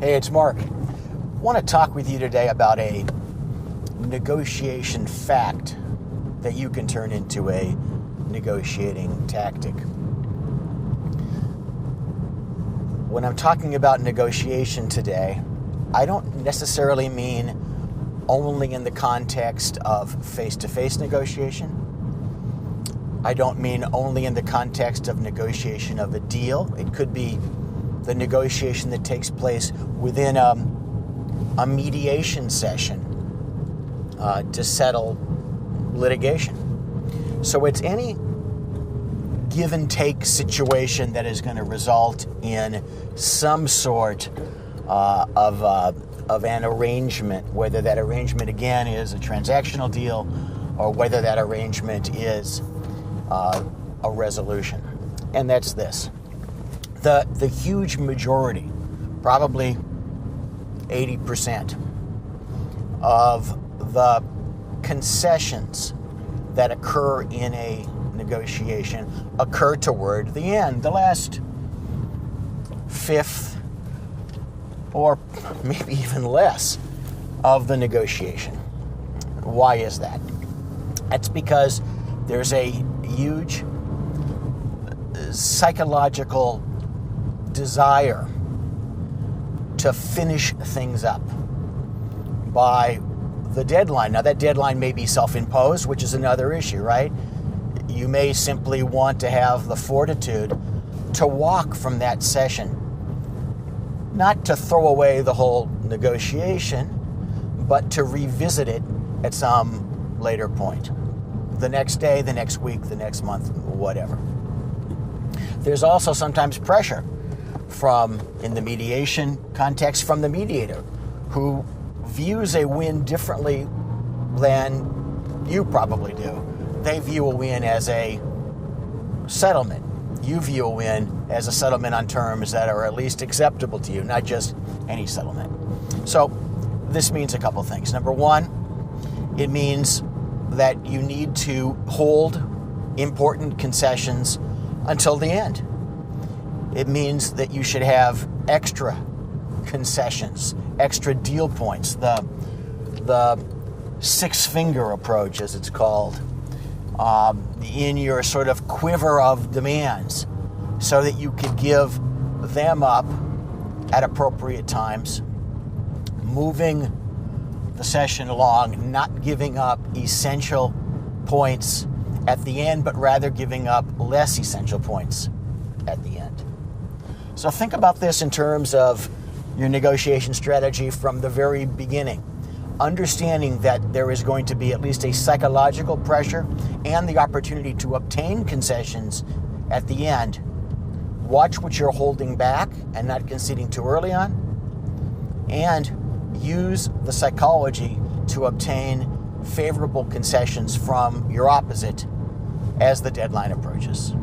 Hey, it's Mark. I want to talk with you today about a negotiation fact that you can turn into a negotiating tactic. When I'm talking about negotiation today, I don't necessarily mean only in the context of face-to-face negotiation. I don't mean only in the context of negotiation of a deal. It could be the negotiation that takes place within a mediation session to settle litigation. So it's any give and take situation that is going to result in some sort of an arrangement, whether that arrangement again is a transactional deal or whether that arrangement is a resolution. And that's this. The huge majority, probably 80% of the concessions that occur in a negotiation occur toward the end, the last fifth or maybe even less of the negotiation. Why is that? That's because there's a huge psychological desire to finish things up by the deadline. Now, that deadline may be self-imposed, which is another issue, right? You may simply want to have the fortitude to walk from that session, not to throw away the whole negotiation, but to revisit it at some later point. The next day, the next week, the next month, whatever. There's also sometimes pressure in the mediation context, from the mediator, who views a win differently than you probably do. They view a win as a settlement. You view a win as a settlement on terms that are at least acceptable to you, not just any settlement. So this means a couple things. Number one, it means that you need to hold important concessions until the end. It means that you should have extra concessions, extra deal points, the six-finger approach, as it's called, in your sort of quiver of demands, so that you could give them up at appropriate times, moving the session along, not giving up essential points at the end, but rather giving up less essential points at the end. So think about this in terms of your negotiation strategy from the very beginning. Understanding that there is going to be at least a psychological pressure and the opportunity to obtain concessions at the end. Watch what you're holding back and not conceding too early on, and use the psychology to obtain favorable concessions from your opposite as the deadline approaches.